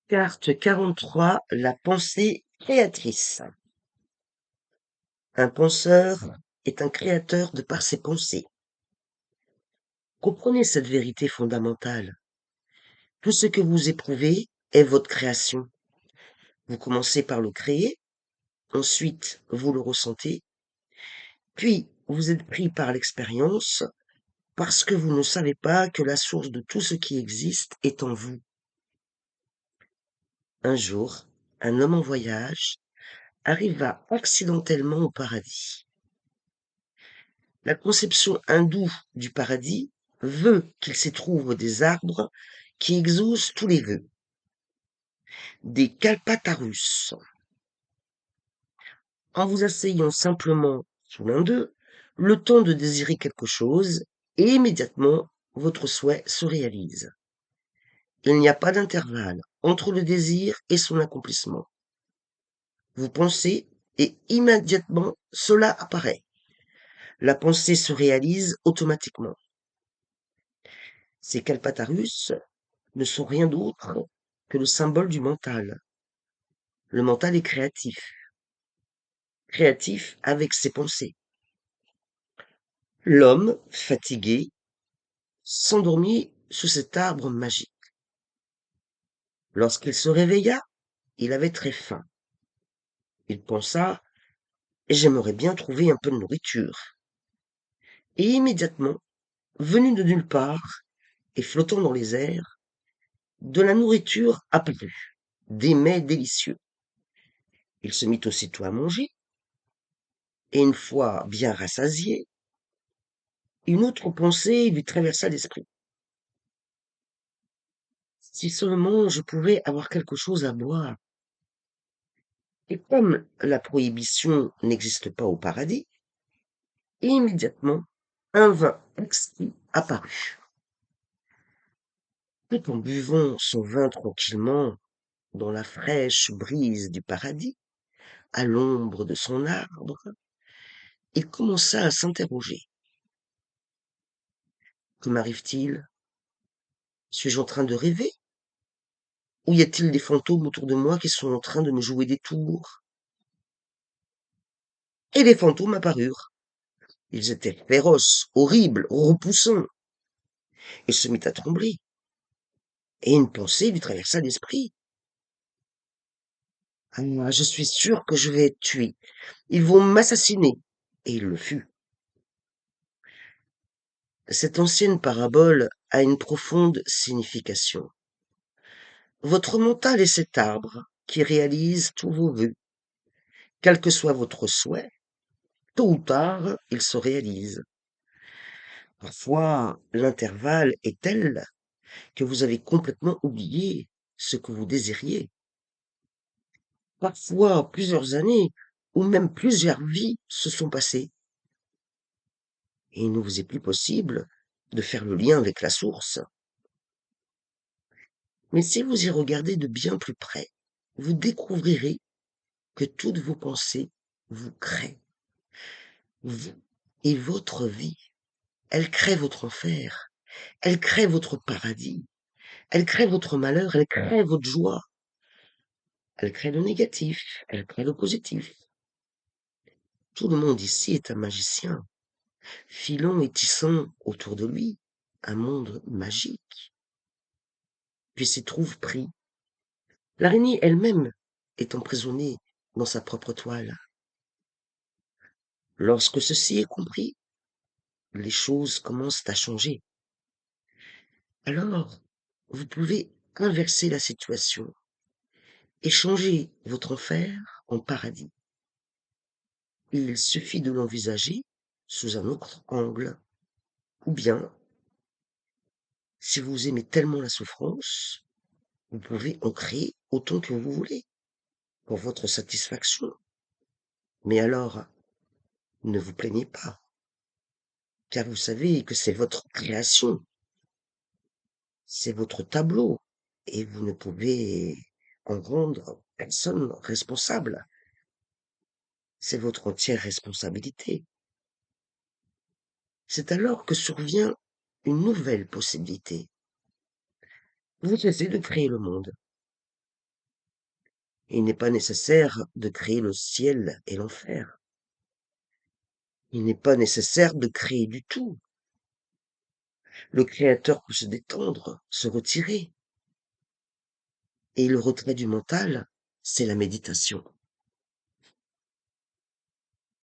Carte 43, la pensée créatrice. Un penseur est un créateur de par ses pensées. Comprenez cette vérité fondamentale. Tout ce que vous éprouvez est votre création. Vous commencez par le créer, ensuite vous le ressentez, puis vous êtes pris par l'expérience parce que vous ne savez pas que la source de tout ce qui existe est en vous. Un jour, un homme en voyage arriva accidentellement au paradis. La conception hindoue du paradis veut qu'il s'y trouve des arbres qui exaucent tous les vœux, des kalpatarus. En vous asseyant simplement sous l'un d'eux, le temps de désirer quelque chose, et immédiatement votre souhait se réalise. Il n'y a pas d'intervalle entre le désir et son accomplissement. Vous pensez, et immédiatement cela apparaît. La pensée se réalise automatiquement. Ces kalpatarus ne sont rien d'autre que le symbole du mental. Le mental est créatif avec ses pensées. L'homme, fatigué, s'endormit sous cet arbre magique. Lorsqu'il se réveilla, il avait très faim. Il pensa, j'aimerais bien trouver un peu de nourriture. Et immédiatement, venu de nulle part et flottant dans les airs, de la nourriture apparut, des mets délicieux. Il se mit aussitôt à manger, et une fois bien rassasié, une autre pensée lui traversa l'esprit. Si seulement je pouvais avoir quelque chose à boire. Et comme la prohibition n'existe pas au paradis, immédiatement, un vin exquis apparut. Tout en buvant son vin tranquillement, dans la fraîche brise du paradis, à l'ombre de son arbre, il commença à s'interroger. Que m'arrive-t-il? Suis-je en train de rêver? Ou y a-t-il des fantômes autour de moi qui sont en train de me jouer des tours? Et les fantômes apparurent. Ils étaient féroces, horribles, repoussants. Il se mit à trembler, et une pensée lui traversa l'esprit. Ah, je suis sûr que je vais être tué. Ils vont m'assassiner. Et il le fut. Cette ancienne parabole a une profonde signification. Votre mental est cet arbre qui réalise tous vos vœux. Quel que soit votre souhait, tôt ou tard, il se réalise. Parfois, l'intervalle est tel que vous avez complètement oublié ce que vous désiriez. Parfois, plusieurs années ou même plusieurs vies se sont passées et il ne vous est plus possible de faire le lien avec la source. Mais si vous y regardez de bien plus près, vous découvrirez que toutes vos pensées vous créent, vous et votre vie. Elles créent votre enfer, elles créent votre paradis, elles créent votre malheur, elles créent votre joie, elles créent le négatif, elles créent le positif. Tout le monde ici est un magicien, filant et tissant autour de lui un monde magique, puis s'y trouve pris. L'araignée elle-même est emprisonnée dans sa propre toile. Lorsque ceci est compris, les choses commencent à changer. Alors, vous pouvez inverser la situation et changer votre enfer en paradis. Il suffit de l'envisager sous un autre angle. Ou bien, si vous aimez tellement la souffrance, vous pouvez en créer autant que vous voulez, pour votre satisfaction. Mais alors, ne vous plaignez pas, car vous savez que c'est votre création, c'est votre tableau, et vous ne pouvez en rendre personne responsable. C'est votre entière responsabilité. C'est alors que survient une nouvelle possibilité. Vous cessez de créer le monde. Il n'est pas nécessaire de créer le ciel et l'enfer. Il n'est pas nécessaire de créer du tout. Le créateur peut se détendre, se retirer. Et le retrait du mental, c'est la méditation.